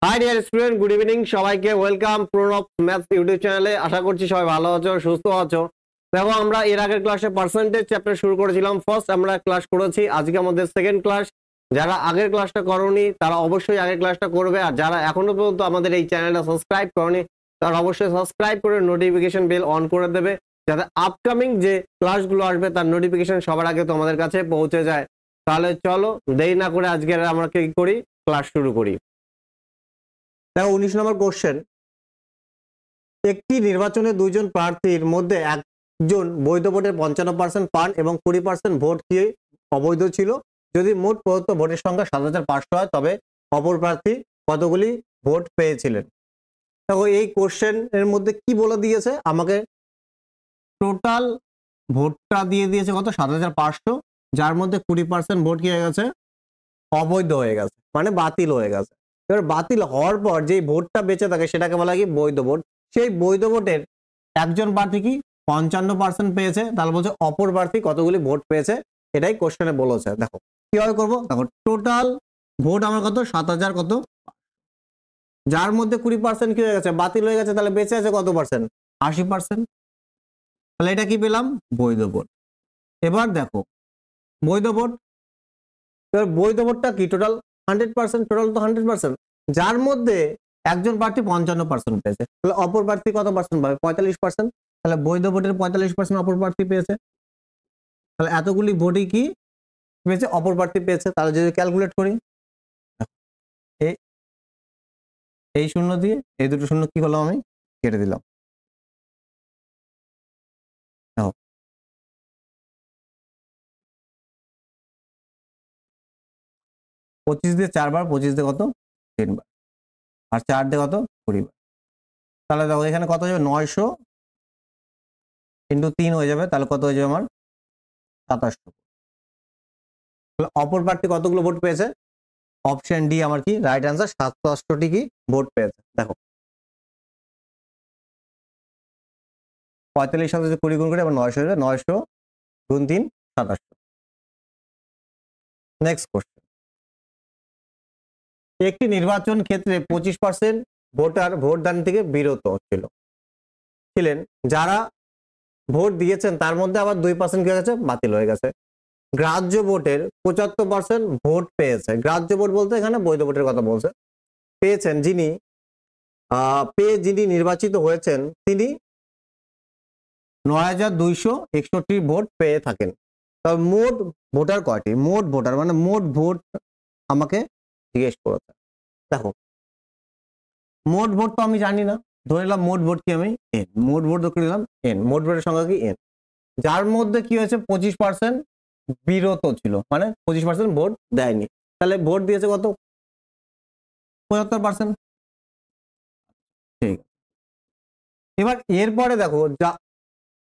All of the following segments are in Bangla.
High dear student, good evening. সবাইকে ওয়েলকাম প্রণব ম্যাথস ইউটিউব চ্যানেলে। আশা করছি সবাই ভালো আছো, সুস্থ আছো। দেখো, আমরা এর আগের ক্লাসে পার্সেন্টেজ চ্যাপ্টার শুরু করেছিলাম। ফার্স্ট আমরা ক্লাস করেছি, আজকে আমাদের সেকেন্ড ক্লাস। যারা আগের ক্লাসটা করোনি তারা অবশ্যই আগের ক্লাসটা করবে, আর যারা এখনো পর্যন্ত আমাদের এই চ্যানেলটা সাবস্ক্রাইব করোনি তারা অবশ্যই সাবস্ক্রাইব করে নোটিফিকেশন বেল অন করে দেবে, যাতে আপকামিং যে ক্লাসগুলো আসবে তার নোটিফিকেশন সবার আগে তোমাদের কাছে পৌঁছে যায়। তাহলে চলো দেরি না করে আজকে আমরা কি করি, ক্লাস শুরু করি। দেখো, 19 নম্বর কোশ্চেন। একটি নির্বাচনে দুইজন প্রার্থীর মধ্যে একজন বৈধ ভোটের 55% পান এবং 20% ভোট কি অবৈধ ছিল। যদি মোট প্রদত্ত ভোটের সংখ্যা 7500 হয় তবে অপর প্রার্থী কতগুলি ভোট পেয়েছিলেন। দেখো, এই কোশ্চেন এর মধ্যে কি বলে দিয়েছে, আমাকে টোটাল ভোটটা দিয়ে দিয়েছে কত, 7500, যার মধ্যে 20% ভোট কি হয়ে গেছে, অবৈধ হয়ে গেছে, মানে বাতিল হয়ে গেছে। এবার বাতিল হওয়ার পর যে ভোটটা বেঁচে থাকে সেটাকে বলা কি, বৈধ ভোট। সেই বৈধ ভোটের একজন প্রার্থী কি 55% পেয়েছে, তাহলে বলছে অপর প্রার্থী কতগুলি ভোট পেয়েছে, এটাই কোশ্চেনে বলেছে। দেখো কিভাবে করবো, দেখো টোটাল ভোট আমার কত, 7000 কত, যার মধ্যে 20% কি হয়ে গেছে, বাতিল হয়ে গেছে, তাহলে বেঁচে আছে কত পার্সেন্ট, 80%। তাহলে এটা কি পেলাম, বৈধ ভোট। এবার দেখো বৈধ ভোট, এবার বৈধ ভোটটা কি, টোটাল 100%, টোটাল তো 100%, যার মধ্যে একজন প্রার্থী 55% পেয়েছে, তাহলে অপর প্রার্থী কত পার্সেন্ট পাবে, 45%। তাহলে বৈধ ভোটের 45% অপর প্রার্থী পেয়েছে, তাহলে এতগুলি ভোটই কি পেয়েছে, অপর প্রার্থী পেয়েছে। তাহলে যদি ক্যালকুলেট করি, এই শূন্য দিয়ে এই দুটো শূন্য কি হলো, আমি কেটে দিলাম। 25 দিয়ে 4 বার, 25 দিয়ে কত, 3 বার, আর 4 দিয়ে কত, 20 বার। তাহলে দেখো এখানে কত হয়ে যাবে, 900 ইন্টু 3 হয়ে যাবে, তাহলে কত হয়ে যাবে আমার 2700। তাহলে অপর প্রার্থী কতগুলো ভোট পেয়েছে, অপশন ডি আমার কি রাইট অ্যান্সার, 2700টি কি ভোট পেয়েছে। দেখো 45 সাথে যদি 20 গুণ করে আবার 900 হয়ে যাবে, 900 গুণ 3 2700। Next question. একটি নির্বাচন ক্ষেত্রে 25% ভোটার ভোটদান থেকে বিরত ছিলেন, যারা ভোট দিয়েছেন তার মধ্যে আবার 2% কি হয়ে গেছে, বাতিল হয়ে গেছে। গ্রাহ্য ভোটের 75% ভোট পেয়েছে। গ্রাহ্য ভোট বলতে এখানে বৈধ ভোটের কথা বলছে। পেয়েছেন যিনি যিনি নির্বাচিত হয়েছেন তিনি 9261 ভোট পেয়ে থাকেন। তবে মোট ভোটার কয়টি, মোট ভোটার মানে মোট ভোট আমাকে জিজ্ঞেস করেছে। দেখো মোট ভোট তো আমি জানি না, ধরে নিলাম মোট ভোট কি, আমি এন, মোট ভোট ধরে নিলাম এন, মোট ভোটের সংখ্যা কি এন, যার মধ্যে কি হয়েছে 25% বিরত ছিল, মানে 25% ভোট দেয়নি। তাহলে ভোট দিয়েছে কত, 75%। ঠিক। এবার এরপরে দেখো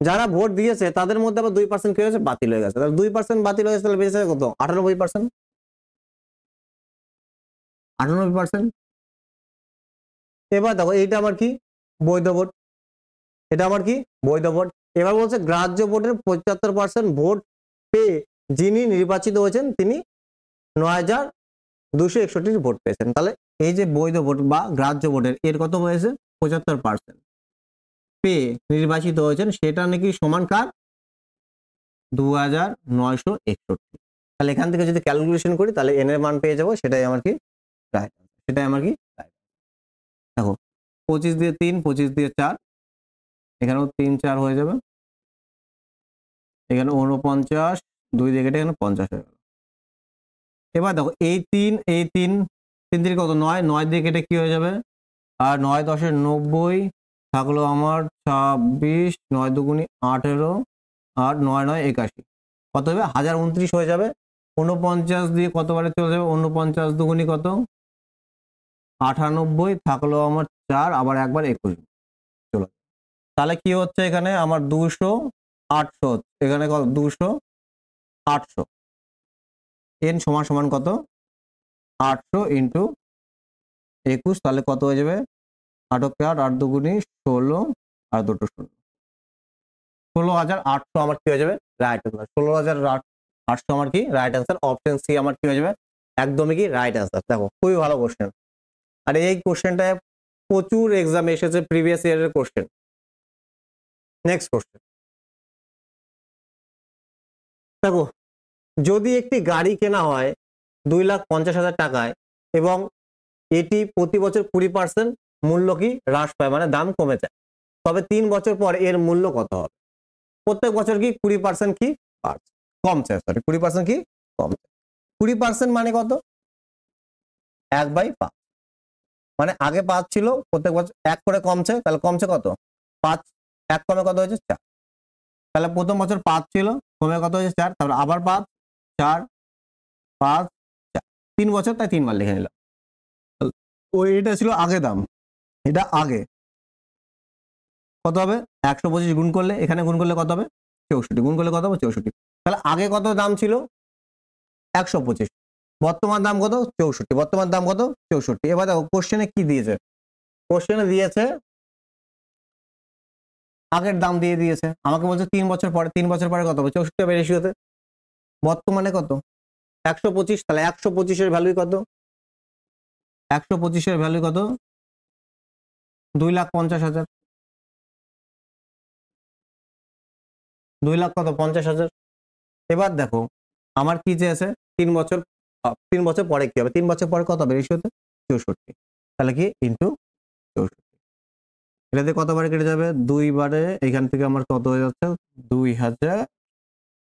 যারা ভোট দিয়েছে তাদের মধ্যে আবার 2% কি হয়েছে, বাতিল হয়ে গেছে। তাহলে 2% বাতিল হয়ে গেছে, তাহলে বেঁচে কত, 98%। 98%। এবার দেখো এইটা আমার কি, বৈধ ভোট, এটা আমার কি বৈধ ভোট। এবার বলছে গ্রাহ্য ভোটের 75% ভোট পেয়ে যিনি নির্বাচিত হয়েছেন তিনি 9261 ভোট পেয়েছেন। তাহলে এই যে বৈধ ভোট বা গ্রাহ্য ভোটের এর কত হয়েছে, 75% পেয়ে নির্বাচিত হয়েছেন, সেটা নাকি সমান কার, 2961। তাহলে এখান থেকে যদি ক্যালকুলেশন করি তাহলে এন এর মান পেয়ে যাবো, সেটাই আমার কি রাইট, সেটাই আমার কি রাইট। দেখো 25 দিয়ে 3, 25 দিয়ে 4, এখানেও 3 4 হয়ে যাবে, এখানে 49, 2 দিয়ে কেটে এখানে 50 হয়ে গেল। এবার দেখো এই 3 3 3 কত, 9, 9 দিয়ে কেটে কি হয়ে যাবে, আর 9 10 90 থাকলো আমার 26, 9 দুগুণি 18, আর 9 9 81, কত হবে 1029 হয়ে যাবে। 49 দিয়ে কতবারে চলে যাবে, 49 দুগুণি কত, 98, থাকলো আমার 4, আবার একবার 21 চলো। তাহলে কি হচ্ছে এখানে আমার 200 800, এখানে কত 200 800, এন সমান সমান কত, 800 ইন্টু 21, তাহলে কত হয়ে যাবে, 8 8 8 দুগুণি 16, আর দুটো 0, 16800 আমার কি হয়ে যাবে রাইট অ্যান্সার। 16800 আমার কি রাইট অ্যান্সার। অপশন সি আমার কি হয়ে যাবে, একদমই কি রাইট অ্যান্সার। দেখো খুবই ভালো কোশ্চেন। আর এই কোশ্চেনটা প্রচুর এক্সামে এসেছে, প্রিভিয়াস ইয়ারের কোশ্চেন। নেক্সট কোশ্চেন দেখো, যদি একটি গাড়ি কেনা হয় 2,50,000 টাকায় এবং এটি প্রতি বছর 20% মূল্য কি হ্রাস পায়, মানে দাম কমে যায়, তবে 3 বছর পর এর মূল্য কত হবে? প্রত্যেক বছর কি 20% কি কমছে, সরি 20% কি কমছে। 20% মানে কত? 1/5, মানে আগে 5 ছিল, প্রত্যেক বছর 1 করে কমছে, তাহলে কমছে কত? 5, 1 কমে কত হয়েছে? 4। তাহলে প্রথম বছর 5 ছিল, কমে কত হয়েছে? 4, তারপর আবার 5, 4, 5, 4, 3 বছর, তাই 3 বার লিখে নিলাম। ওই এটা ছিল আগে দাম, এটা আগে কত হবে? 125 গুণ করলে, এখানে গুণ করলে কত হবে? 64, গুণ করলে কত হবে? 64। তাহলে আগে কত দাম ছিল? 125, বর্তমান দাম কত? 64, বর্তমান দাম কত? 64। এবার দেখো কোশ্চেনে কি দিয়েছে, কোশ্চেনে দিয়েছে আগের দাম দিয়ে দিয়েছে, আমাকে বলছে 3 বছর পরে, 3 বছর পরে কত হবে? 64 হবে রেশিওতে। বর্তমানে কত? 125, তাহলে 125 এর ভ্যালু কত? 125 এর ভ্যালু কত? 2,50,000। 2,50,000। এবার দেখো আমার কি চেয়েছে, 3 বছর, 3 বছর পরে কি হবে? 3 বছর পরে কত হবে রেশিওতে? 64, তাহলে কি ইনটু 64। এটাতে কতবারে কেটে যাবে? 2 বারে, এখান থেকে আমার কত হয়ে যাচ্ছে? 2000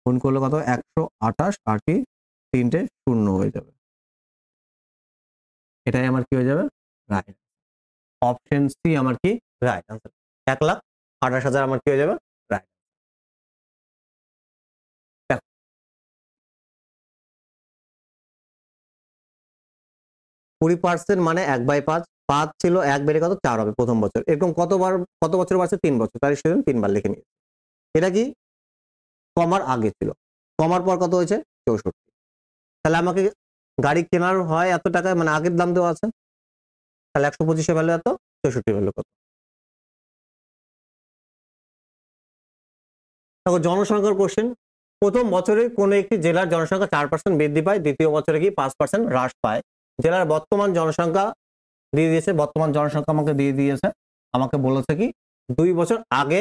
গুণ করলে কত? 128, আর কি 3টে শূন্য হয়ে যাবে। এটাই আমার কি হয়ে যাবে? রাইট। অপশন সি আমার কি রাইট আনসার। 1,28,000 আমার কি হয়ে যাবে? রাইট। 20% মানে 1/5, 5 ছিল, 1 বেড়ে কত? 4 হবে প্রথম বছর। এরকম কতবার, কত বছর বাড়ছে? 3 বছর, তাই সেজন্য 3 বার লিখে নিয়েছি। এটা কি কমার আগে ছিল, কমার পর কত হয়েছে? 64। তাহলে আমাকে গাড়ি কেনার হয় এত টাকায়, মানে আগের দাম দেওয়া আছে, তাহলে 125 এর ভ্যালু এত, 64 ভ্যালু কত? দেখো জনসংখ্যার কোশ্চেন, প্রথম বছরে কোনো একটি জেলার জনসংখ্যা 4% বৃদ্ধি পায়, দ্বিতীয় বছরে কি 5% হ্রাস পায়। জেলার বর্তমান জনসংখ্যা দিয়ে দিয়েছে, বর্তমান জনসংখ্যা আমাকে দিয়ে দিয়েছে, আমাকে বলেছে কি 2 বছর আগে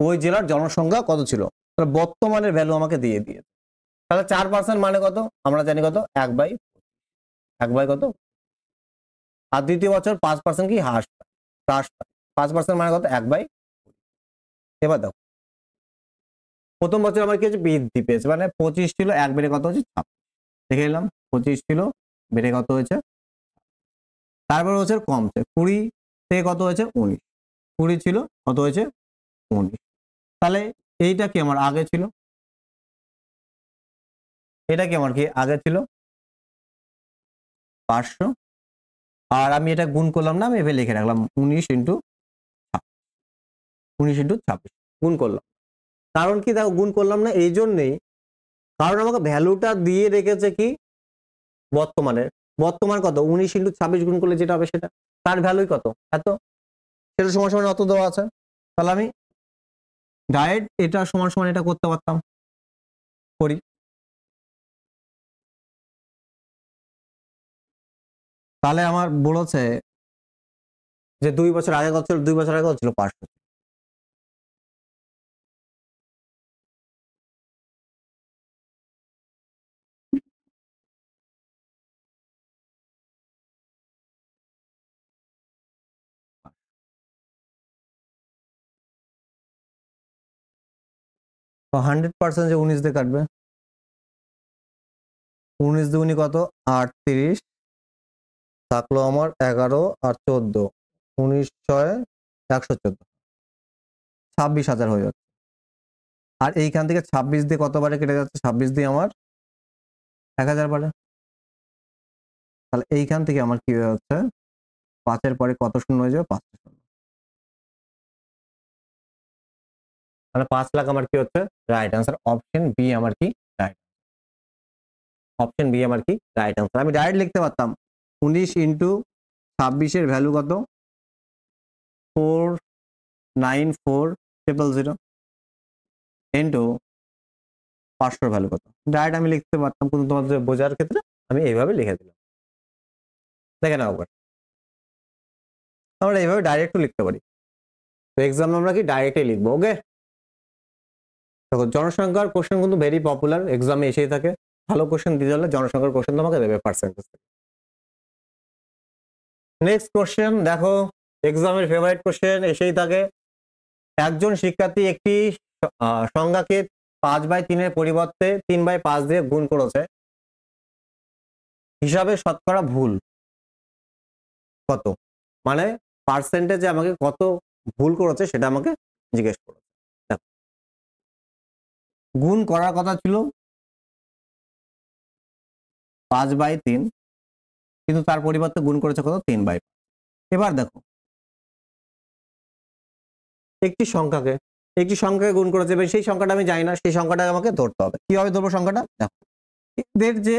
ওই জেলার জনসংখ্যা কত ছিল, তাহলে বর্তমানের ভ্যালু আমাকে দিয়ে দিয়েছে। তাহলে 4% মানে কত? আমরা জানি কত? 1/, কত? আর দ্বিতীয় বছর 5% কি হ্রাস পায়, 5% মানে কত? 1/। এবার দেখো প্রথম বছর আমার কি হচ্ছে? বৃদ্ধি পেয়েছে, মানে 25 ছিল, 1 বেড়ে কত হচ্ছে? 26। দেখে নিলাম 25 ছিল, বেড়ে কত হয়েছে? তারপর হচ্ছে কমছে, 20 থেকে কত হয়েছে? 19। 20 ছিল, কত হয়েছে? 19। তাহলে এইটা কি আমার আগে ছিল, এটা কি আমার কি আগে ছিল 500, আর আমি এটা গুণ করলাম না, আমি এভাবে লিখে রাখলাম 19 ইন্টু 26 গুণ করলাম। কারণ কি দেখো গুণ করলাম না এই জন্যেই, কারণ আমাকে ভ্যালুটা দিয়ে রেখেছে কি বর্তমানের, বর্তমান কত? 19 ইন্টু 26 গুণ করলে যেটা হবে সেটা, তার ভ্যালুই কত? এত, সেটা সমান সমান অত দেওয়া আছে। তাহলে আমি ডাইরেক্ট এটা সমান সমান এটা করতে পারতাম, করি। তাহলে আমার বলেছে যে 2 বছর আগে কত ছিল? 2 বছর আগে কত ছিল? 500। 100% যে 19 দিয়ে কাটবে, 19 দুগুনি কত? 38, থাকলো আমার 11 আর 14, 19 6 114, 26,000 হয়ে যাচ্ছে। আর এইখান থেকে 26 দিয়ে কতবারে কেটে যাচ্ছে? 26 দিয়ে আমার 1000 বারে। তাহলে এইখান থেকে আমার কি হয়ে যাচ্ছে? 5 পরে কত শূন্য হয়ে যাবে? 5 শূন্য। মানে 5 লাখ আমার কি হচ্ছে? Right answer. অপশন বি আমার কি রাইট, অপশন বি আমার কি রাইট আনসার। আমি ডাইরেক্ট লিখতে পারতাম 19 ইন্টু 26 এর ভ্যালু কত? 494,000 ইন্টু 500 ভ্যালু কত? ডাইরেক্ট আমি লিখতে পারতাম, কিন্তু তোমাদের বোঝার ক্ষেত্রে আমি এইভাবে লিখে দিলাম। দেখে নাও একবার। আমরা এইভাবে ডাইরেক্টও লিখতে পারি। তো এক্সাম আমরা কি ডাইরেক্টই লিখবো। ওকে, দেখো জনসংখ্যার কোশ্চেন কিন্তু ভেরি পপুলার, এক্সামে এসেই থাকে। ভালো কোশ্চেন দিতে হলে জনসংখ্যার কোশ্চেন তোমাকে দেবে পার্সেন্টেজ। নেক্সট কোশ্চেন দেখো, এক্সামের ফেভারিট কোশ্চেন এসেই থাকে। একজন শিক্ষার্থী একটি সংখ্যাকে 5/3 পরিবর্তে 3/5 দিয়ে গুণ করেছে, হিসাবে শতকরা ভুল কত, মানে পার্সেন্টেজে আমাকে কত ভুল করেছে সেটা আমাকে জিজ্ঞেস করেছে। গুণ করার কথা ছিল 5/3, কিন্তু তার পরিবর্তে গুণ করেছে কত, 3/5। এবার দেখো একটি সংখ্যাকে গুণ করেছে, এবার সেই সংখ্যাটা আমি জানি না, সেই সংখ্যাটা আমাকে ধরতে হবে। কিভাবে ধরবো সংখ্যাটা, দেখো এদের যে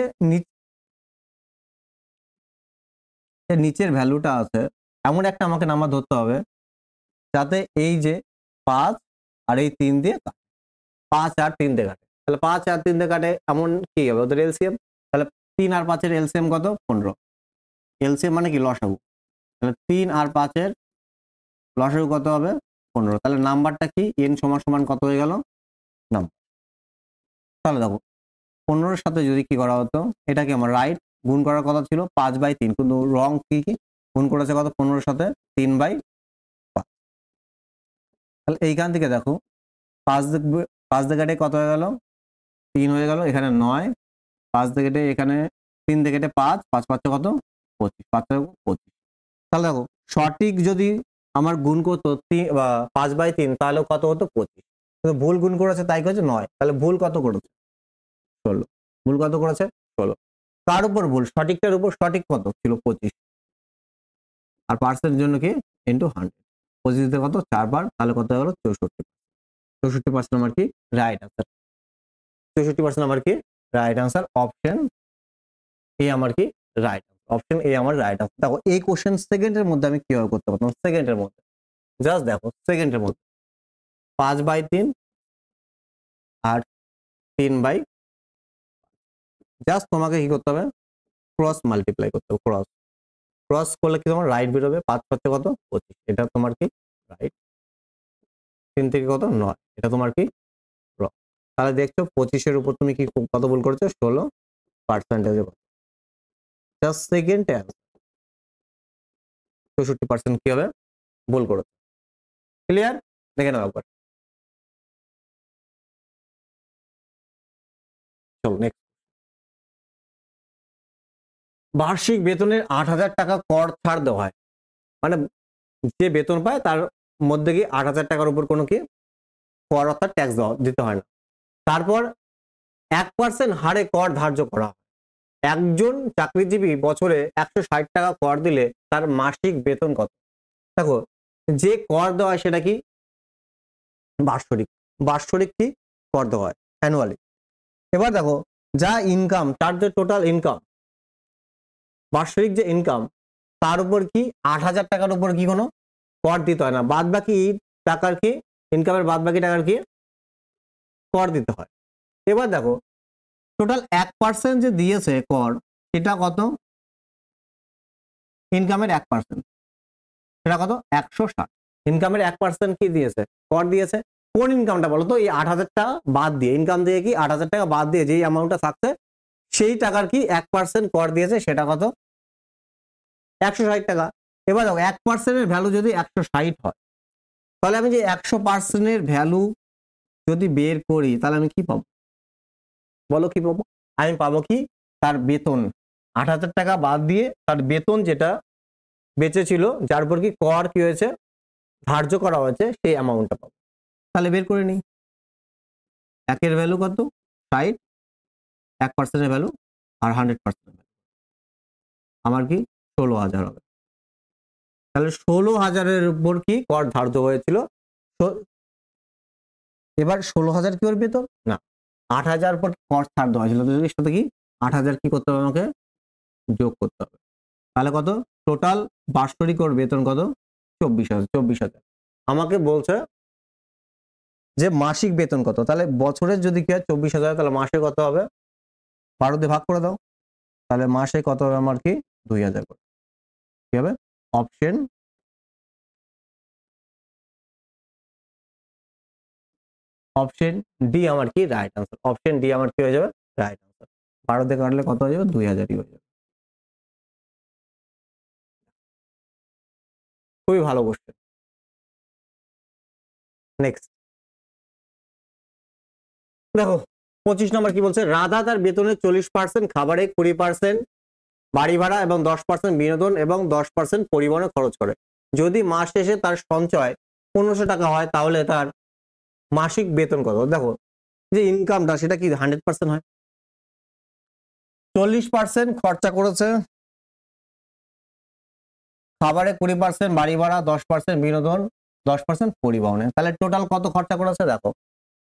নিচের ভ্যালুটা আছে এমন একটা আমাকে নাম্বার ধরতে হবে যাতে এই যে 5 আর এই 3 দিয়ে কাটে, 5 আর 3 দিয়ে কাটে। তাহলে 5 আর 3 দিয়ে কাটে এমন কি হবে ওদের এলসিএম। তাহলে 3 আর 5 এর এলসিএম কত, 15। এলসিএম মানে কি, লসাগু। তাহলে 3 আর 5 এর লসাগু কত হবে, 15। তাহলে নাম্বারটা কি, n সমান সমান কত হয়ে গেল, নাম্বার। তাহলে দেখো 15-এর সাথে যদি কি করা হতো, এটাকে আমার রাইট, গুণ করার কথা ছিল 5/3, কিন্তু রং কি গুণ করেছে কত, 15-এর সাথে 3/5। তাহলে এইখান থেকে দেখো 5 দিয়ে কেটে কত হয়ে গেল, 3 হয়ে গেল, এখানে 9, 5 দিয়ে কেটে এখানে 3 দিয়ে কেটে 5, 5 5 কত, 25, 5 25। তাহলে দেখো সঠিক যদি আমার গুণ করতো 5/3, তাহলে কত হতো, 25। কিন্তু ভুল গুণ করেছে তাই করেছে 9, তাহলে ভুল কত করেছে, 16। ভুল কত করেছে, 16। কার উপর ভুল, সঠিকটার উপর। সঠিক কত ছিল, 25, আর পার্সেন্টের জন্য কি ইনটু 100। 25 দিয়ে কত, 4 বার, তাহলে কত হয়ে গেল, 64। 64% আমার কি রাইট আনসার। 64% আমার কি রাইট আনসার। অপশন এ আমার কি রাইট, অপশন এ আমার রাইট আনসার। দেখো এই কোশ্চেন সেকেন্ডের মধ্যে আমি কিভাবে করতে পারতাম, সেকেন্ডের মধ্যে জাস্ট দেখো, সেকেন্ডের মধ্যে 5/3 আর 3/, জাস্ট তোমাকে কি করতে হবে, ক্রস মাল্টিপ্লাই করতে হবে। ক্রস করলে কি তোমার রাইট বেরোবে, 5 5 কত, 25, এটা তোমার কি রাইট। 3 থেকে কত, 9, এটা তোমার কি রং। তাহলে দেখছো 25-এর উপর তুমি কি কত ভুল করেছো, 16%। জাস্ট সেকেন্ড অ্যান্সার 64% কি হবে, ভুল করেছে। ক্লিয়ার, দেখে নাও একবার। চলো নেক্সট। বার্ষিক বেতনের 8,000 টাকা কর ছাড় দেওয়া হয়, মানে যে বেতন পায় তার মধ্যে কি 8,000 টাকার উপর কোনো কি কর অর্থাৎ ট্যাক্স দিতে হয় না। তারপর 1% হারে কর ধার্য করা হয়। একজন চাকরিজীবী বছরে 160 টাকা কর দিলে তার মাসিক বেতন কত। দেখো যে কর দেওয়া হয় সেটা কি বাৎসরিক, বাৎসরিক কি কর দেওয়া হয়, অ্যানুয়ালি। এবার দেখো যা ইনকাম, তার যে টোটাল ইনকাম, বাৎসরিক যে ইনকাম, তার উপর কি 8,000 টাকার উপর কি কোনো কর দিতে হয় না। বাদ বাকি টাকার কি, ইনকামের বাদ বাকি টাকার কি কর দিতে হয়। এবার দেখো টোটাল 1% যে দিয়েছে কর, এটা কত, ইনকামের 1%, সেটা কত, 160। ইনকামের 1% কি দিয়েছে, কর দিয়েছে। কোন ইনকামটা বলো তো, এই 8,000 টাকা বাদ দিয়ে, ইনকাম দিয়ে কি 8,000 টাকা বাদ দিয়ে যেই অ্যামাউন্টটা থাকছে সেই টাকার কি 1% কর দিয়েছে, সেটা কত, 160 টাকা। এবার দেখো 1% এর ভ্যালু যদি 160 হয়, তাহলে আমি যে 100% এর ভ্যালু যদি বের করি, তাহলে আমি কি পাবো, বলো কি পাবো, আমি পাবো কি তার বেতন, 8,000 টাকা বাদ দিয়ে তার বেতন যেটা বেঁচে ছিল, যার উপর কি কর কি হয়েছে ধার্য করা হয়েছে, সেই অ্যামাউন্টটা পাবো। তাহলে বের করে নিই, একের ভ্যালু কত, 60, 1% এর ভ্যালু, আর 100% ভ্যালু আমার কি 16,000 হবে। তাহলে 16,000-এর উপর কি কর ধার্য হয়েছিল। এবার 16,000 কি ওর বেতন না, 8,000 পর কর ধার্য হয়েছিল, তো এর সাথে কি 8,000 কি করতে হবে, আমাকে যোগ করতে হবে। তাহলে কত, টোটাল বাৎসরিক ওর বেতন কত, 24,000। 24,000 আমাকে বলছে যে মাসিক বেতন কত, তাহলে বছরের যদি কি হয় 24,000, তাহলে মাসে কত হবে, 12 দিয়ে ভাগ করে দাও, তাহলে মাসে কত হবে আমার কি 2,000 করে। কি হবে, অপশন অপশন ডি আমার কি রাইট আনসার, অপশন ডি আমার কি হয়ে যাবে রাইট আনসার। 12 দিয়ে কাটলে কত হয়ে যাবে 2000ই হয়ে যাবে। খুবই ভালো কোশ্চেন। নেক্সট দেখো 25 নম্বর কি বলছে, রাধা তার বেতনের 40% খাবারে, 20% বাড়ি ভাড়া এবং 10% বিনোদন এবং 10% পরিবহনে খরচ করে। যদি মাস শেষে তার সঞ্চয় 1500 টাকা হয় তাহলে তার মাসিক বেতন কত? দেখো যে ইনকামটা সেটা কি 100% হয়? 40% খরচা করেছে খাবারে, 20% বাড়ি ভাড়া, 10% বিনোদন, 10% পরিবহনে, তাহলে টোটাল কত খরচা করেছে? দেখো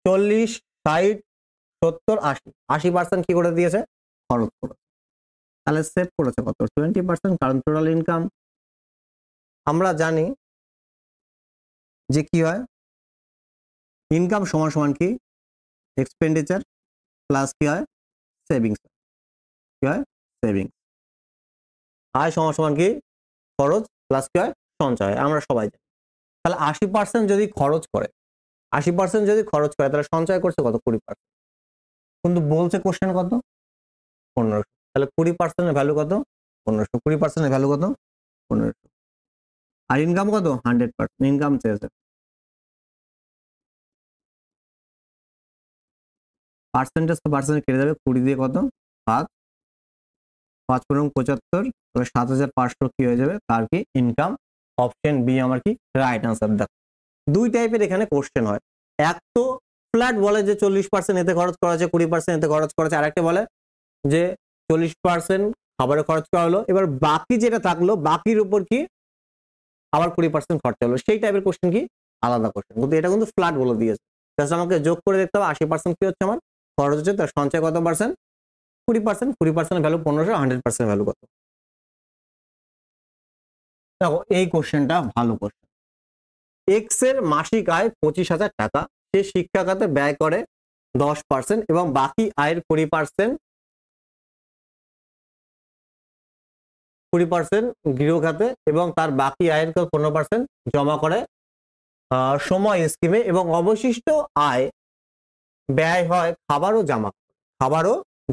40, 60, 70, 80, 80% কি করে দিয়েছে খরচ করেছে। তাহলে সেভ করেছে কত 20%, কারণ টোটাল ইনকাম আমরা জানি যে কি হয় ইনকাম সমান সমান কি এক্সপেন্ডিচার প্লাস কি হয় সেভিংস, কি হয় সেভিংস। আয় সমান সমান কি খরচ প্লাস কি হয় সঞ্চয়, আমরা সবাই জানি। তাহলে 80% যদি খরচ করে, 80% যদি খরচ করে তাহলে সঞ্চয় করছে কত 20%, কিন্তু বলছে কোশ্চেন কত 1500, তাহলে 20% এর ভ্যালু কত 1500, 20% এর ভ্যালু কত 1500, আর ইনকাম কত 100%, ইনকাম চেয়েছে। পার্সেন্টেজ তো পার্সেন্টেজ কেটে যাবে, 20 দিয়ে কত 7, 5 × 75, তাহলে 7500 কি হয়ে যাবে তার কি ইনকাম। অপশন বি আমার কি রাইট আনসার। দেখো দুই টাইপের এখানে কোশ্চেন হয়, এক তো ফ্ল্যাট বলে যে 40% এতে খরচ করা আছে, 20% এতে খরচ করা আছে, আরেকটা বলে যে 40% খাবারে খরচ করা হলো, এবার বাকি যেটা থাকলো বাকির উপর কি আবার 20% খরচা হলো, সেই টাইপের কোশ্চেন কি আলাদা কোশ্চেন, কিন্তু এটা কিন্তু ফ্ল্যাট বলে দিয়েছে। জাস্ট আমাকে যোগ করে দেখতে হবে 80% কি হচ্ছে আমার খরচ হচ্ছে, তার সঞ্চয় কত পার্সেন্ট 20%, 20% ভ্যালু 1500, 100% ভ্যালু কত। দেখো এই কোশ্চেনটা ভালো কোশ্চেন। এক্স এর মাসিক আয় 25,000 টাকা, সে শিক্ষা খাতে ব্যয় করে 10% এবং বাকি আয়ের 20% গৃহ খাতে এবং তার বাকি আয়ের 15% জমা করে সময় স্কিমে, এবং অবশিষ্ট আয় ব্যয় হয় খাবার ও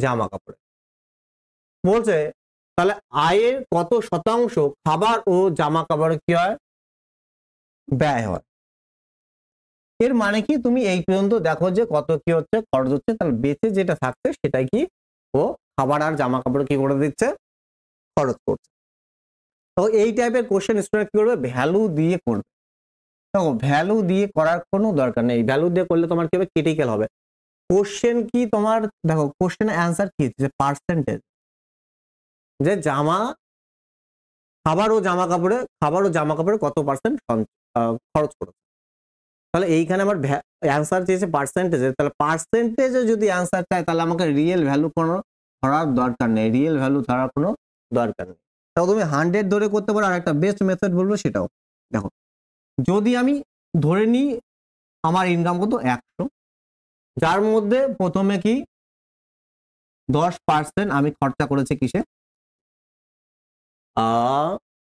জামা কাপড়ে। বলছে তাহলে আয়ের কত শতাংশ খাবার ও জামা কাপড়ে কি হয় ব্যয় হয়। এর মানে কি তুমি এই পর্যন্ত দেখো যে কত কি হচ্ছে খরচ হচ্ছে, তাহলে বেঁচে যেটা থাকছে সেটাই কি ও খাবার আর জামা কাপড় কি করে দিচ্ছে খরচ করছে। তো এই টাইপের কোশ্চেন স্টুডেন্ট কি করবে ভ্যালু দিয়ে করবে। দেখো ভ্যালু দিয়ে করার কোনো দরকার নেই, ভ্যালু দিয়ে করলে তোমার কি হবে ক্রিটিক্যাল হবে। কোশ্চেন কি তোমার দেখো কোশ্চেনের অ্যান্সার কি যে পার্সেন্টেজ, যে খাবার ও জামা কাপড়ে কত পার্সেন্ট খরচ করেছে। তাহলে এইখানে আমার অ্যান্সার চেয়েছে পার্সেন্টেজে, তাহলে পার্সেন্টেজে যদি অ্যান্সার চাই তাহলে আমাকে রিয়েল ভ্যালু কোনো ধরার দরকার নেই, রিয়েল ভ্যালু ধরার কোনো দরকার নেই। তাও তুমি 100 ধরে করতে পারো, আর একটা বেস্ট মেথড বলবো সেটাও দেখো, যদি আমি ধরে নিই আমার ইনকাম কত 100, যার মধ্যে প্রথমে কি 10% আমি খরচা করেছি কিসে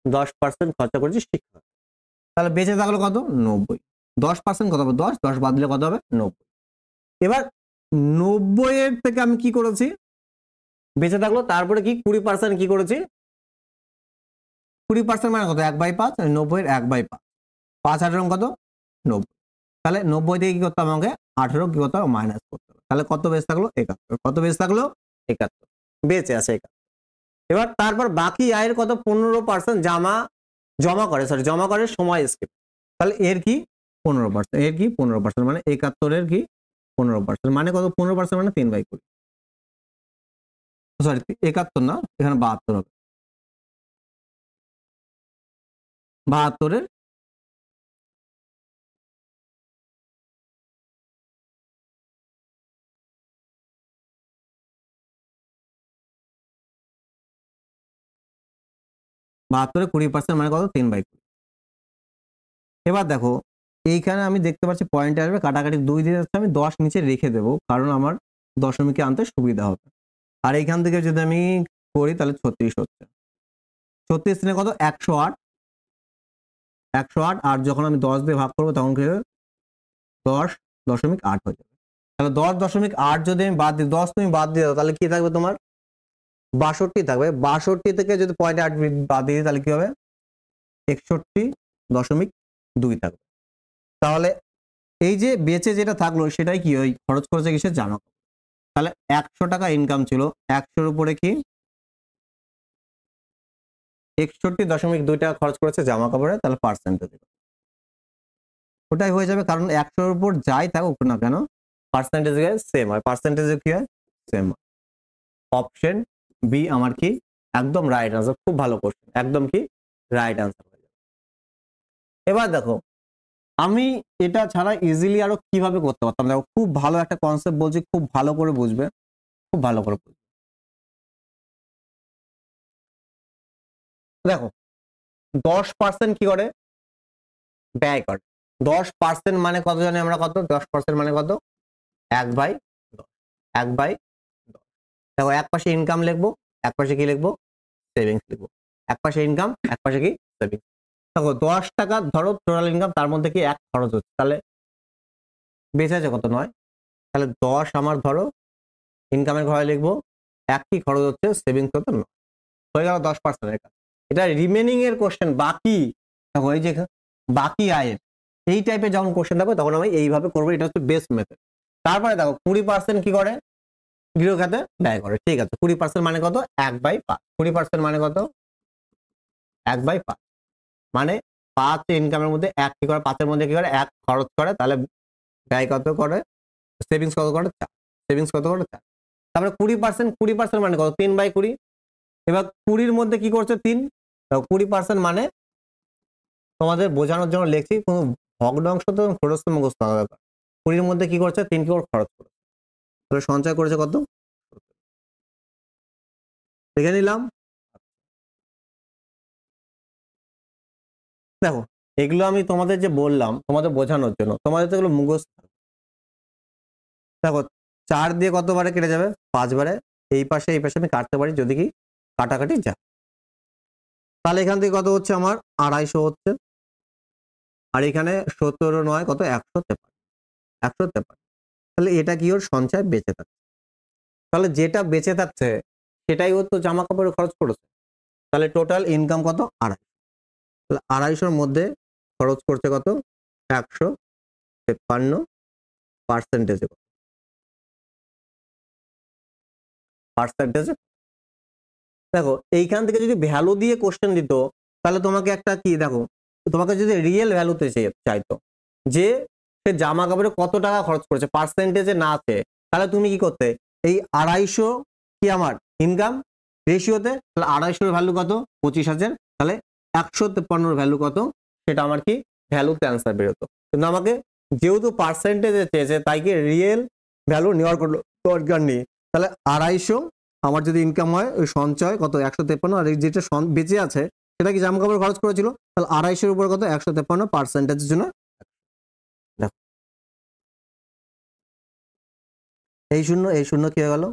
10% খরচা করেছি শিক্ষা, তাহলে বেঁচে থাকলো কত 90, 10% কত হবে 10, 10 বাদ দিলে কত হবে 90। এবার 90 এর থেকে আমি কি করেছি বেঁচে থাকলো, তারপরে কি 20% কি করেছি 20% মানে কত 1/5, 90 এর 1/5, 5 18 কত 90, তাহলে 90 থেকে কি করতে হবে আমাকে 18 কি করতে হবে মাইনাস করতে হবে, তাহলে কত বেঁচে থাকলো 71, কত বেঁচে থাকলো 71 বেঁচে আছে 71। এবার তারপর বাকি আয়ের কত 15% জমা করে সময় স্কিপ, তাহলে এর কি 15%, এর কি 15% মানে 71 এর কি 15% মানে কত 15% মানে 3/20, সরি 71 না এখানে 72 হবে, 72 এর 20% মানে কত 3/20। এবার দেখো এইখানে আমি দেখতে পাচ্ছি পয়েন্টে আসবে কাটাকাটি 2 দিয়ে যাচ্ছে, আমি 10 নিচে রেখে দেবো কারণ আমার দশমিকে আনতে সুবিধা হবে। আর এইখান থেকে যদি আমি করি তাহলে 36 হচ্ছে, 36 দিনে কত 108, আর যখন আমি 10 দিয়ে ভাগ করবো তখন কি হবে 10 10.8 হয়ে যাবে। তাহলে 10.8 যদি আমি বাদ দিই, 10 তুমি বাদ দিয়ে দাও, তাহলে কি থাকবে তোমার 62 থাকবে। 62 থেকে যদি 0.8 বাদ দিয়ে দিই তাহলে কি হবে 61.2 থাকবে। তাহলে এই যে বেঁচে যেটা থাকলো সেটাই কি ওই খরচ করেছে কিসের জামা কাপড়। তাহলে 100 টাকা ইনকাম ছিল, 100-র উপরে কি 61.2 টাকা খরচ করেছে জামা কাপড়ে, তাহলে পার্সেন্টেজ ওটাই হয়ে যাবে, কারণ 100-র উপর যাই থাকুক না কেন পার্সেন্টেজ সেম হয়, পার্সেন্টেজ কি হয় সেম হয়। অপশন বি আমার কি একদম রাইট আনসার। খুব ভালো কোশ্চেন, একদম কি রাইট আনসার হয়ে যাবে। এবার দেখো আমি এটা ছাড়া ইজিলি আরো কিভাবে করতে পারতাম। দেখো খুব ভালো একটা কনসেপ্ট বলছি, খুব ভালো করে বুঝবে, খুব ভালো করে বুঝবে। দেখো 10% কি করে ব্যয় করে। 10% মানে কত জানি আমরা, কত 10% মানে কত 1/10, 1/10। দেখো এক পাশে ইনকাম লিখবো, এক পাশে কি লিখবো সেভিংস লিখবো। এক পাশে ইনকাম, এক পাশে কি সেভিংস। দেখো 10 টাকা ধরো টোটাল ইনকাম, তার মধ্যে কি 1 খরচ হচ্ছে, তাহলে বেঁচে আছে কত 9। তাহলে 10 আমার ধরো ইনকামের ঘরে লিখবো, 1 কি খরচ হচ্ছে সেভিংস কত 9, হয়ে গেল 10% এর কাজ। এটা রিমেনিং এর কোশ্চেন, বাকি দেখো এই যে বাকি আয়ের এই টাইপের যখন কোশ্চেন থাকবে তখন আমি এইভাবে করবো, এটা হচ্ছে বেস্ট মেথড। তারপরে দেখো 20% কি করে গৃহ খাতে ব্যয় করে, ঠিক আছে 20% মানে কত 1/5, 20% মানে কত 1/5, মানে 5 ইনকামের মধ্যে 1 কি করে, 5-এর মধ্যে কি করে 1 খরচ করে, তাহলে ব্যয় কত করে, সেভিংস কত করে 4, সেভিংস কত করে 4। তারপরে 20% মানে কত 3/20। এবার 20-র মধ্যে কি করছে 3, 20% মানে তোমাদের বোঝানোর জন্য লিখছি, কোনো ভগ্নাংশ তো খরচ তো মুখস্থ হওয়া দরকার। 20-র মধ্যে কি করছে 3 কি করে খরচ করেছে, তাহলে সঞ্চয় করেছে কত দেখে নিলাম। দেখো এগুলো আমি তোমাদের যে বললাম তোমাদের বোঝানোর জন্য, তোমাদের তো এগুলো মুখস্থ। দেখো 4 দিয়ে কতবারে কেটে যাবে 5 বারে, এই পাশে এই পাশে আমি কাটতে পারি যদি কি কাটাকাটি যায়। তাহলে এখান থেকে কত হচ্ছে আমার 250 হচ্ছে, আর এখানে 17 কত 153। তাহলে এটা কি ওর সঞ্চয় বেঁচে থাকছে, তাহলে যেটা বেঁচে থাকছে সেটাই ওর তো জামা কাপড়ে খরচ করেছে। তাহলে টোটাল ইনকাম কত 250, তাহলে 250-র মধ্যে খরচ করছে কত 153, পার্সেন্টেজে পার্সেন্টেজে। দেখো এইখান থেকে যদি ভ্যালু দিয়ে কোশ্চেন দিত তাহলে তোমাকে একটা কি দেখো, তোমাকে যদি রিয়েল ভ্যালুতে চাইতো যে সে জামা কাপড়ে কত টাকা খরচ করেছে পার্সেন্টেজে না আছে, তাহলে তুমি কি করতে এই 250 কি আমার ইনকাম রেশিওতে, তাহলে 250-র ভ্যালু কত 25,000, তাহলে 153-র ভ্যালু কত সেটা আমার কি ভ্যালুতে অ্যান্সার বেরোতো। কিন্তু আমাকে যেহেতু পার্সেন্টেজে চেয়েছে তাই কি রিয়েল ভ্যালু নেওয়ার কোনো দরকার নেই। তাহলে 250 আমার যদি ইনকাম হয় ওই সঞ্চয় কত 153, আর যেটা বেঁচে আছে সেটা কি জামা কাপড় খরচ করেছিল, তাহলে 250-র উপর কত 153 পার্সেন্টেজের জন্য। এই শূন্য কি হয়ে গেল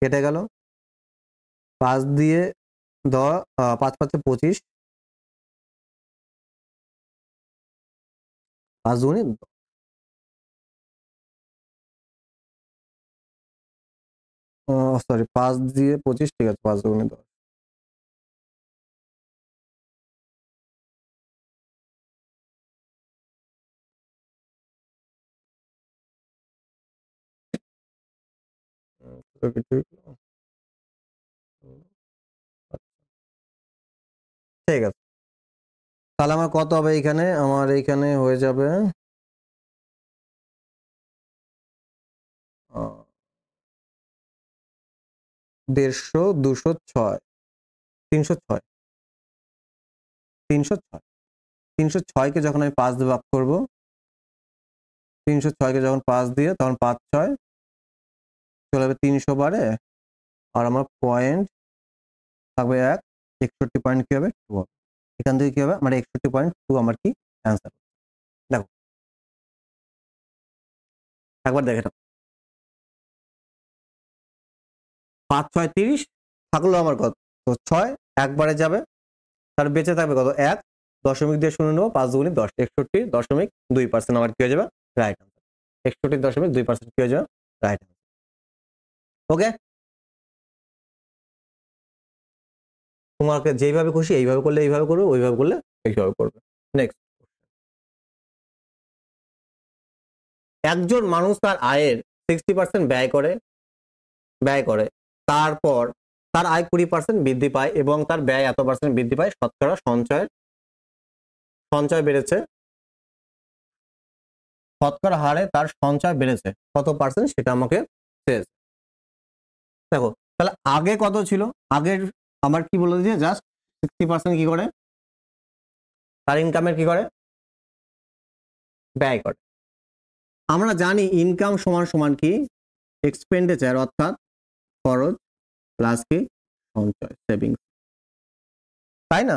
কেটে গেল, 5 দিয়ে 5 5 25, 5 দুগুণে সরি 5 দিয়ে 25, ঠিক আছে 5 দুগুণে 10। ঠিক আছে, তাহলে আমার কত হবে এইখানে, আমার এইখানে হয়ে যাবে 150, 206, 306, 306, 306-কে যখন আমি 5 দিয়ে ভাগ করবো, 306-কে যখন 5 দিয়ে তখন 5 6 চলে যাবে 300 বারে, আর আমার পয়েন্ট থাকবে 1, 61 পয়েন্ট কি হবে 2 হবে। এখান থেকে কি হবে আমার 61.2 আমার কি অ্যান্সার। দেখো একবার দেখে নাও, 5 6 30 থাকলো আমার কত 6 একবারে যাবে, তার বেঁচে থাকবে কত 1, দশমিক দিয়ে শুনে নেবো 5 দুগুণে 10, 61.2% আমার কি হয়ে যাবে রাইট আনসার। 61.2% কি হয়ে যাবে রাইট। ওকে, তোমাকে যেইভাবে খুশি এইভাবে করলে এইভাবে করবে, ওইভাবে করলে এইভাবে করবে। নেক্সট, একজন মানুষ তার আয়ের 60% ব্যয় করে, তারপর তার আয় 20% বৃদ্ধি পায় এবং তার ব্যয় এত পার্সেন্ট বৃদ্ধি পায়, শতকরা সঞ্চয় বেড়েছে, শতকরা হারে তার সঞ্চয় বেড়েছে কত পার্সেন্ট সেটা আমাকে শেষ। দেখো তাহলে আগে কত ছিল, আগের আমার কি বলে দিয়েছে, জাস্ট 60% কি করে তার ইনকামের কি করে ব্যয় করে। আমরা জানি ইনকাম সমান সমান কি এক্সপেন্ডিচার, অর্থাৎ খরচ প্লাস কি সঞ্চয়, সেভিংস, তাই না?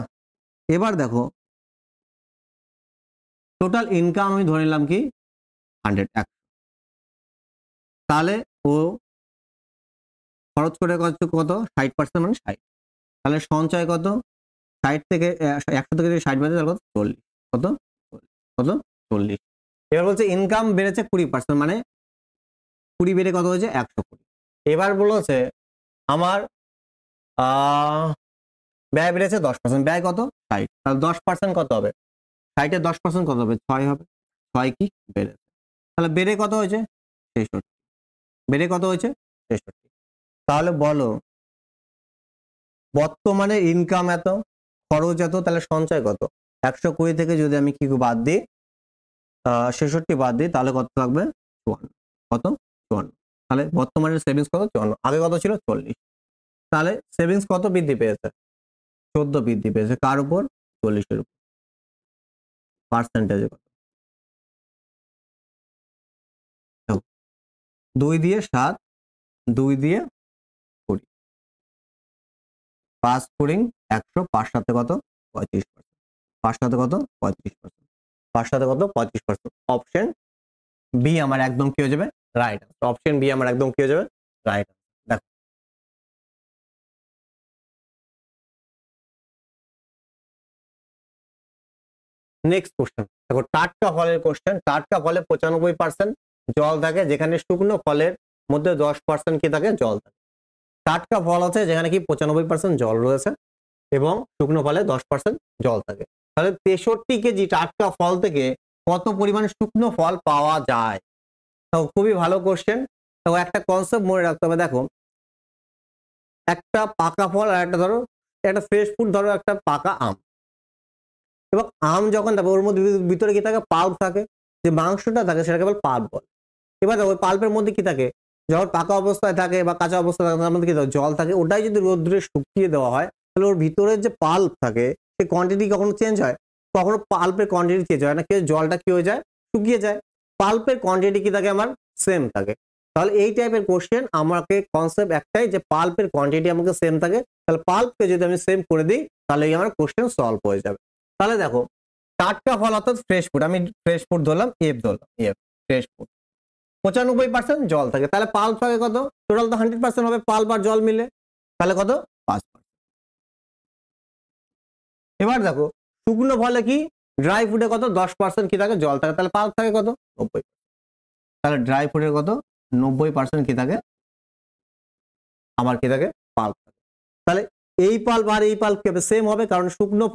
এবার দেখো টোটাল ইনকাম আমি ধরে নিলাম কি 100, তাহলে ও খরচ করে কত 60%, মানে 60, তাহলে সঞ্চয় কত 60 থেকে 100 থেকে 60 বাজে তাহলে কত 40, কত 40। এবার বলছে ইনকাম বেড়েছে 20%, মানে 20 বেড়ে কত হয়েছে 120। এবার বলেছে আমার ব্যয় বেড়েছে 10%, ব্যয় কত 60, তাহলে 10% কত হবে, 60-এর 10% কত হবে 6 হবে, 6 কি বেড়েছে, তাহলে বেড়ে কত হয়েছে 63, বেড়ে কত হয়েছে 63। তাহলে বলো বর্তমানে ইনকাম এত, খরচ এত, তাহলে সঞ্চয় কত, 120 থেকে যদি আমি কি বাদ দিই 66 বাদ দিই তাহলে কত থাকবে 54, কত 54। তাহলে বর্তমানে সেভিংস কত 54, আগে কত ছিল 40, তাহলে সেভিংস কত বৃদ্ধি পেয়েছে 14 বৃদ্ধি পেয়েছে, কার উপর 40-এর উপর, পার্সেন্টেজে কত 2 দিয়ে 7, 2 দিয়ে 20, 5 4 100, 5 সাথে কত 35%, 5 সাথে কত 35%, 5 সাথে কত 35%। অপশন বি আমার একদম কি হয়ে যাবে রাইট, অপশন বি আমার একদম কি হয়ে যাবে রাইট। দেখো নেক্সট কোশ্চেন, দেখো টাটকা ফলের কোশ্চেন। টাটকা ফলে 95% জল থাকে, যেখানে শুকনো ফলের মধ্যে 10% কি থাকে জল থাকে। টাটকা ফল আছে যেখানে কি 95% জল রয়েছে এবং শুকনো ফলে 10% জল থাকে। তাহলে 63 কেজি টাটকা ফল থেকে কত পরিমাণে শুকনো ফল পাওয়া যায়? তো খুবই ভালো কোশ্চেন। তো একটা কনসেপ্ট মনে রাখতে হবে, দেখো একটা পাকা ফল আর একটা ধরো একটা ফ্রেশ ফুড, ধরো একটা পাকা আম, এবং আম যখন দেখো ওর মধ্যে ভিতরে কি থাকে পাল্প থাকে, যে মাংসটা থাকে সেটা কেবল পাল্প বলে। এবার দেখো ওই পাল্পের মধ্যে কি থাকে, যখন পাকা অবস্থায় থাকে বা কাঁচা অবস্থায় থাকে তার মধ্যে কি থাকে জল থাকে, ওটাই যদি রোদ্দুরে শুকিয়ে দেওয়া হয় তাহলে ওর ভিতরের যে পাল্প থাকে সেই কোয়ান্টিটি কখনো চেঞ্জ হয়, কখনো পাল্পের কোয়ান্টিটি চেঞ্জ হয় না, কি জলটা কি হয়ে যায় শুকিয়ে যায়, পাল্পের কোয়ান্টিটি কি থাকে আমার সেম থাকে। তাহলে এই টাইপের কোশ্চেন আমাকে কনসেপ্ট একটাই, যে পাল্পের কোয়ান্টিটি আমাকে সেম থাকে, তাহলে পাল্পকে যদি আমি সেম করে দিই তাহলে আমার কোশ্চেন সলভ হয়ে যাবে। তাহলে দেখো টাটকা ফল অর্থাৎ ফ্রেশ ফুড, আমি ফ্রেশ ফুড ধরলাম, ধরলাম ফ্রেশ ফুড, 95% জল থাকে, তাহলে পাল্প থাকে কত, টোটাল তো 100% হবে পাল্প আর জল মিলে, তাহলে কত 5%। এবার দেখো শুকনো ফলে কি ড্রাই ফুডে কত 10% কি থাকে জল থাকে, তাহলে পাল্প থাকে কত 90, তাহলে ড্রাই ফুডের কত 90% কি থাকে আমার কি থাকে পাল্প থাকে। তাহলে এই পাল্প আর এই পাল্প কি হবে সেম হবে, কারণ শুকনো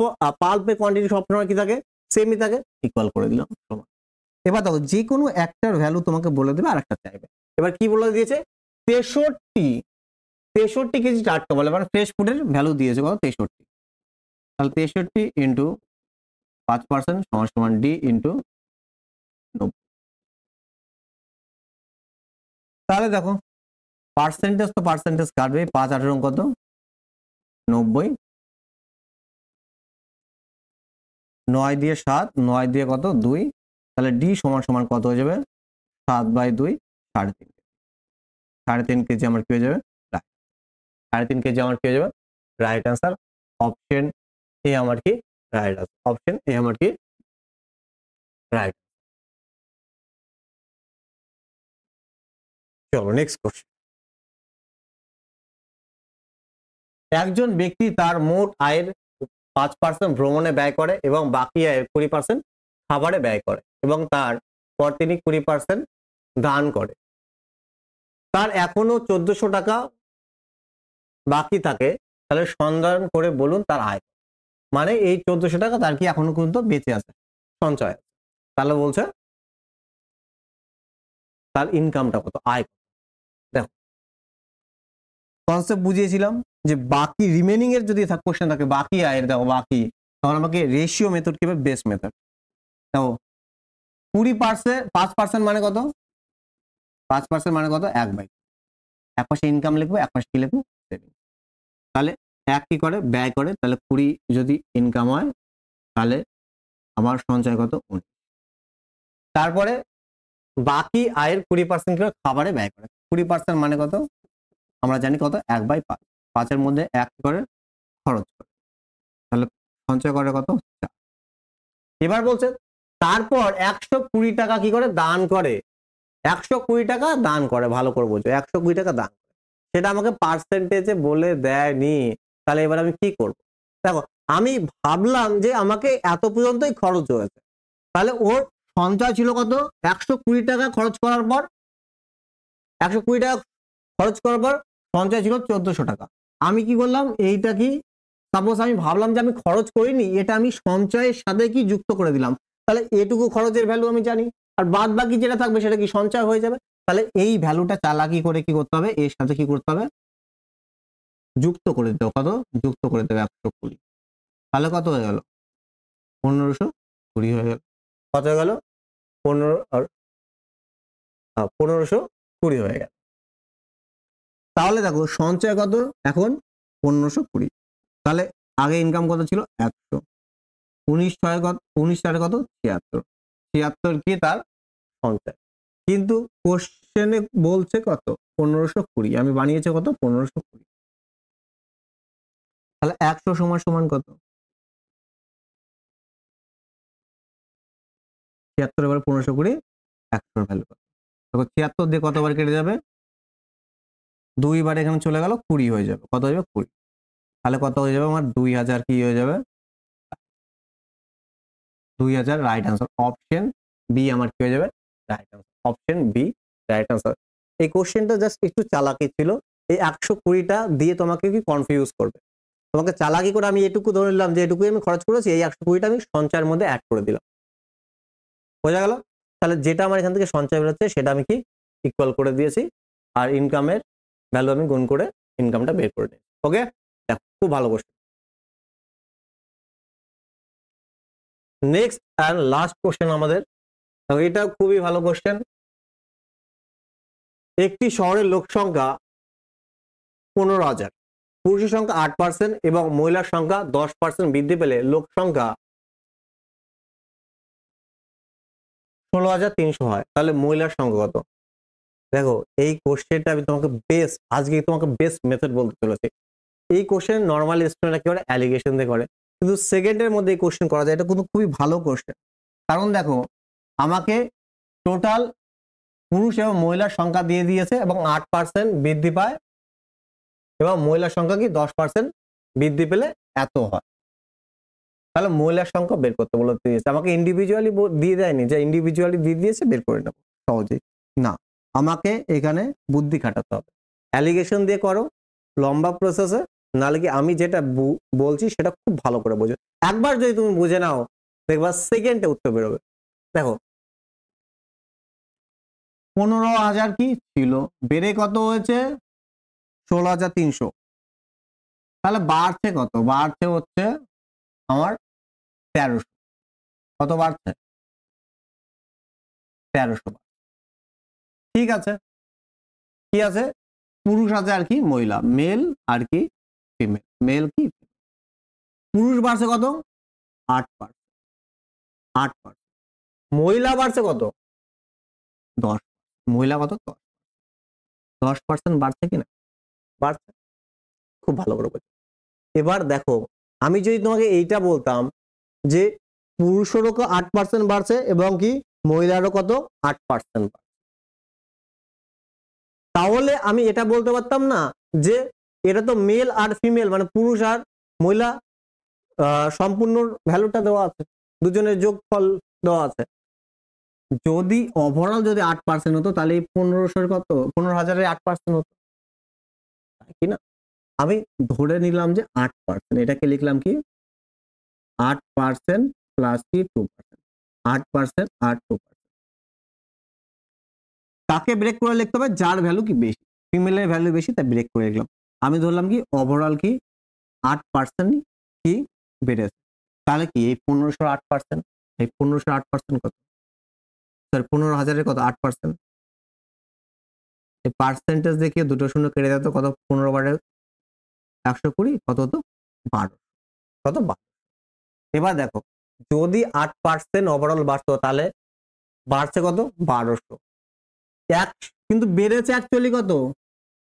পাল্পের কোয়ান্টিটি সবসময় কি থাকে সেমই থাকে, ইকুয়াল করে দিলাম সমান। এবার দেখো যে কোনো একটার ভ্যালু তোমাকে বলে দেবে আর একটা চাইবে। এবার কি বলে দিয়েছে 63 কেজি টাটকা বলে, মানে ফ্রেশ ফুডের ভ্যালু দিয়েছে কত 63, তাহলে 63 ইন্টু 5% সমান সমান ডি ইন্টু 90। তাহলে দেখো পার্সেন্টেজ তো পার্সেন্টেজ কাটবে, 5 18 কত 90, 9 দিয়ে 7, 9 দিয়ে কত 2, তাহলে ডি সমান সমান কত হয়ে যাবে 7/2, 3.5, 3.5 কেজি আমার কি হয়ে যাবে 3.5 কেজি আমার কি হয়ে যাবে রাইট আনসার। অপশন এ আমার কি রাইট আনসার, অপশন এ আমার কি রাইট। চলো নেক্সট কোশ্চেন, একজন ব্যক্তি তার মোট আয়ের 5% ভ্রমণে ব্যয় করে এবং বাকি আয়ের 20% খাবারে ব্যয় করে, এবং তারপর তিনি 20% দান করে, তার এখনো 1400 টাকা বাকি থাকে, তাহলে সন্ধান করে বলুন তার আয়। মানে এই 1400 টাকা তার কি এখনো কিন্তু বেঁচে আছে, সঞ্চয় আছে। তাহলে বলছে তার ইনকামটা কত, আয় কত। দেখো কনসেপ্ট বুঝিয়েছিলাম যে বাকি রিমেনিং এর যদি কোশ্চেন থাকে বাকি আয়ের, দেখো বাকি, তখন আমাকে রেশিও মেথড কিংবা বেস মেথড। দেখো 20% 5% মানে কত, 5% মানে কত, 1/, এক পাশে ইনকাম লিখবো, এক পাশে কি লিখবো, সেভিং। তাহলে এক কি করে, ব্যয় করে, তাহলে 20 যদি ইনকাম হয় তাহলে আমার সঞ্চয় কত, 19। তারপরে বাকি আয়ের 20% করে খাবারে ব্যয় করে। 20% মানে কত, আমরা জানি কত, 1/5, 5-এর মধ্যে 1 করে খরচ করে, তাহলে সঞ্চয় করে কত, 4। এবার বলছে তারপর 120 টাকা কি করে, দান করে। 120 টাকা দান করে, ভালো করে বোঝো, 120 টাকা দান করে। সেটা আমাকে পার্সেন্টেজে বলে দেয়নি। তাহলে এবার আমি কি করব, দেখো আমি ভাবলাম যে আমাকে এত পর্যন্তই খরচ হয়েছে, তাহলে ওর সঞ্চয় ছিল কত, 120 টাকা খরচ করার পর, 120 টাকা খরচ করার পর সঞ্চয় ছিল 1400 টাকা। আমি কি করলাম, এইটা কি সাপোজ আমি ভাবলাম যে আমি খরচ করিনি, এটা আমি সঞ্চয়ের সাথে কি যুক্ত করে দিলাম, তাহলে এটুকু খরচের ভ্যালু আমি জানি, আর বাদ বাকি যেটা থাকবে সেটা কি সঞ্চয় হয়ে যাবে। তাহলে এই ভ্যালুটা চালাকি করে কি করতে হবে, এর সাথে কি করতে হবে, যুক্ত করে দিতে হবে। কত যুক্ত করে দেবে, 120। তাহলে কত হয়ে গেল, 1520 হয়ে গেল। কত হয়ে গেল, 1520 হয়ে গেল। তাহলে দেখো সঞ্চয় কত এখন, 1520। তাহলে আগে ইনকাম কত ছিল, 100, 19 কত, 19 কত, 76, 76 কি তার সঞ্চয়। কিন্তু কোশ্চেনে বলছে কত, 1520, আমি বানিয়েছি কত, 1520। তাহলে 100 সমান সমান কত, 76 এবার 1520, 100 ভ্যালু কত। দেখো 76 দিয়ে কতবার কেটে যাবে, 2 বার এখানে চলে গেল, 20 হয়ে যাবে। কত হয়ে যাবে, 20। তাহলে কত হয়ে যাবে আমার, 2000 কি হয়ে যাবে, 2000 রাইট আনসার। অপশন বি আমার কি হয়ে যাবে, right answer. Option B right answer. এই কোশ্চেনটা জাস্ট একটু চালাকি ছিল, এই 120টা দিয়ে তোমাকে কি কনফিউজ করবে। তোমাকে চালাকি করে আমি এটুকু ধরে নিলাম যে এটুকুই আমি খরচ করেছি, এই 120টা আমি সঞ্চয়ের মধ্যে অ্যাড করে দিলাম, বোঝা গেল। তাহলে যেটা আমার এখান থেকে সঞ্চয় বেরোচ্ছে সেটা আমি কি ইকুয়াল করে দিয়েছি, আর ইনকামের ভ্যালু আমি গুণ করে ইনকামটা বের করে নিই। ওকে, খুব ভালো question. Next and last question আমাদের, এটা খুবই ভালো কোশ্চেন। একটি শহরের লোক সংখ্যা 15,000, পুরুষের সংখ্যা 8% এবং মহিলার সংখ্যা 10% বৃদ্ধি পেলে লোক সংখ্যা 16,300 হয়, তাহলে মহিলার সংখ্যা কত। দেখো এই কোশ্চেনটা আমি তোমাকে আজকে তোমাকে বেস্ট মেথড বলতে চলেছি। এই কোশ্চেন নর্মালি স্টুডেন্টরা কি করে, অ্যালিগেশন দিয়ে করে, কিন্তু সেকেন্ডের মধ্যে এই কোশ্চেন করা যায়, এটা কিন্তু খুবই ভালো কোশ্চেন। কারণ দেখো আমাকে টোটাল পুরুষ এবং মহিলার সংখ্যা দিয়ে দিয়েছে এবং 8% বৃদ্ধি পায়, এবং মহিলার সংখ্যা কি 10% বৃদ্ধি পেলে এত হয়। তাহলে মহিলার সংখ্যা বের করতে বলে দিয়েছে, আমাকে ইন্ডিভিজুয়ালি দিয়ে দেয়নি যে ইন্ডিভিজুয়ালি দিয়ে দিয়েছে বের করে নেবো সহজেই, না আমাকে এখানে বুদ্ধি খাটাতে হবে। অ্যালিগেশন দিয়ে করো লম্বা প্রসেসে, নাহলে কি আমি যেটা বলছি সেটা খুব ভালো করে বোঝো। একবার যদি তুমি বুঝে নাও দেখবা সেকেন্ডে উত্তর বেরোবে। দেখো 15,000 কি ছিল, বেড়ে কত হয়েছে, 16,300। তাহলে বাড়ছে কত, বাড়ছে হচ্ছে আমার 1300। কত বাড়ছে, 1300। ঠিক আছে, কি আছে, পুরুষ আছে আর কি মহিলা, মেল আর কি ফিমেল, মেল কি পুরুষ বাড়ছে কত, 8%, 8%। মহিলা বাড়ছে কত, 10, মহিলা কত, 10% বাড়ছে কিনা, বাড়ছে। খুব ভালো করে বলছি। এবার দেখো আমি যদি তোমাকে এইটা বলতাম যে পুরুষেরও 8% বাড়ছে এবং কি মহিলারও কত, 8% বাড়ছে, তাহলে আমি এটা বলতে পারতাম না যে এটা তো মেল আর ফিমেল, মানে পুরুষ আর মহিলা সম্পূর্ণ ভ্যালুটা দেওয়া আছে, দুজনের যোগফল দেওয়া আছে। যদি ওভারঅল যদি 8% হতো তাহলে এই 1500 কত 15,000-এর 8% হতো, তাই কি না? আমি ধরে নিলাম যে 8%, এটাকে লিখলাম কি 8% প্লাস কি 2%, 8% আর 2%। তাকে ব্রেক করে লিখতে হবে যার ভ্যালু কি বেশি, ফিমেলের ভ্যালু বেশি, তাই ব্রেক করে লিখলাম। আমি ধরলাম কি ওভারঅল কি 8% কি বেড়েছে, তাহলে কি এই 1500 8%, এই 1500 8% কত, স্যার 15,000-এর কত 8%, এই পার্সেন্টেজ দেখিয়ে দুটো শূন্য কেটে দিত, কত 15 বারে 120 কত হতো 12, কত 12। এবার দেখো যদি 8% ওভারঅল বাড়তো তাহলে বাড়ছে কত 1200, এক কিন্তু বেড়েছে অ্যাকচুয়ালি কত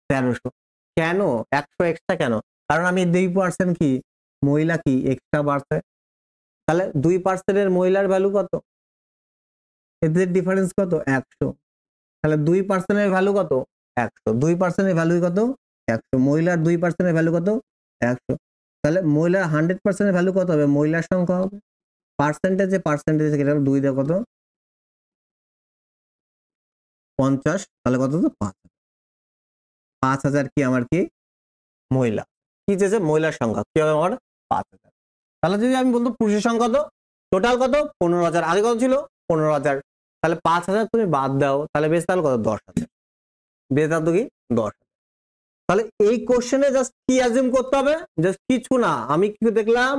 1300। কেন 100 এক্সট্রা কেন? কারণ আমি 2% কি মহিলা কি এক্সট্রা বাড়ছে, তাহলে 2% এর মহিলার ভ্যালু কত, এদের ডিফারেন্স কত 100, তাহলে 2% এর ভ্যালু কত 100, 2% এর ভ্যালু কত 100, মহিলার 2% এর ভ্যালু কত 100, তাহলে মহিলার 100% এর ভ্যালু কত হবে, মহিলার সংখ্যা হবে পার্সেন্টেজ কেটে 2 দিয়ে কত 50, তাহলে কত হতো 5,000 কি আমার কি মহিলা, কি চেয়েছে মহিলার সংখ্যা কি হবে আমার 5,000। তাহলে যদি আমি বলতো পুরুষের সংখ্যা কত, টোটাল কত 15,000, আগে কত ছিল 15,000, তাহলে 5,000 তুমি বাদ দাও, তাহলে বেশ তাহলে কত 10,000, বেশ তাহলে কি 10,000। তাহলে এই কোশ্চেনে জাস্ট কি অ্যাজিউম করতে হবে, জাস্ট কিছু না, আমি কি দেখলাম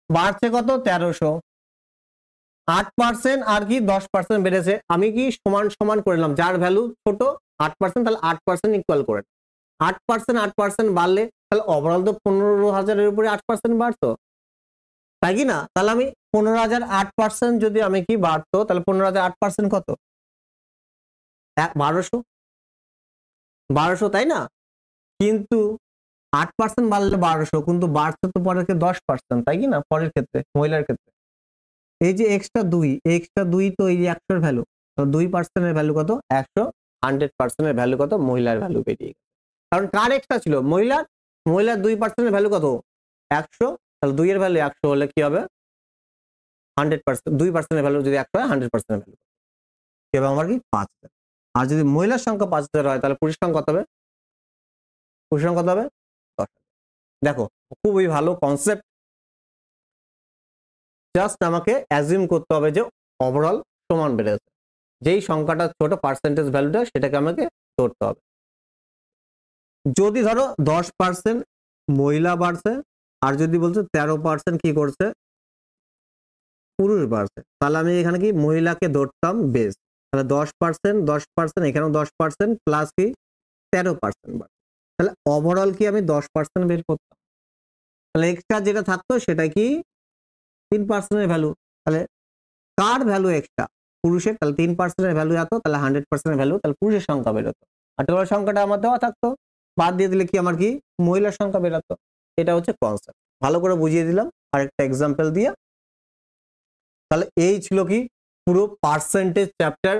বাড়ছে কত 1300, 8% আর কি 10% বেড়েছে, আমি কি সমান সমান করে নিলাম, যার ভ্যালু ছোট 8% তাহলে 8% ইকুয়াল করে 8% বাড়লে তাহলে ওভারঅল তো 15,000-এর উপরে 8% বাড়তো, তাই কি না? তাহলে আমি 15,000 8% যদি আমি কি বাড়তো, তাহলে 15,000 8% কত 1200, তাই না? কিন্তু 8% বাড়লে 1200, কিন্তু বাড়ছে তো পরের ক্ষেত্রে 10%, তাই কি না? পরের ক্ষেত্রে মহিলার ক্ষেত্রে এই যে এক্সট্রা 2 তো এই যে 100 এর ভ্যালু, তো 2% এর ভ্যালু কত 100, 100% এর ভ্যালু কত মহিলার ভ্যালু বেরিয়ে গেল, কারণ কার এক্সট্রা ছিল মহিলার, 2% এর ভ্যালু কত 100, তাহলে 2 এর ভ্যালু 100 হলে কি হবে 100%, 2% এর ভ্যালু যদি 100 হয় 100% এর ভ্যালু কি হবে আমার কি 5,000। আর যদি মহিলার সংখ্যা 5,000 হয় তাহলে পুরুষের সংখ্যা কত হবে, পুরুষের সংখ্যা কত হবে 10,000। দেখো খুবই ভালো কনসেপ্ট, জাস্ট আমাকে অ্যাজিউম করতে হবে যে ওভারঅল সমান বেড়েছে, যেই সংখ্যাটা ছোট পার্সেন্টেজ ভ্যালুটা সেটাকে আমাকে ধরতে হবে। যদি ধরো 10% মহিলা বাড়ছে আর যদি বলছো 13% কি করছে পুরুষ বাড়ছে, তাহলে আমি এখানে কি মহিলাকে ধরতাম বেস, তাহলে 10% এখানেও 10% প্লাস কি 13% বাড়ছে, তাহলে ওভারঅল কি আমি 10% বের করতাম, তাহলে এক্সট্রা যেটা থাকতো সেটা কি 3% এর ভ্যালু, তাহলে কার ভ্যালু এক্সট্রা পুরুষের, তাহলে 3% এর ভ্যালু এত, তাহলে 100% এর ভ্যালু, তাহলে পুরুষের সংখ্যা বেরোতো, আর টোটাল সংখ্যাটা আমার দেওয়া থাকতো, বাদ দিয়ে দিলে কি আমার কি মহিলার সংখ্যা বেরোতো। এটা হচ্ছে কনসেপ্ট, ভালো করে বুঝিয়ে দিলাম আরেকটা এক্সাম্পল দিয়ে। তাহলে এই ছিল কি পুরো পার্সেন্টেজ চ্যাপ্টার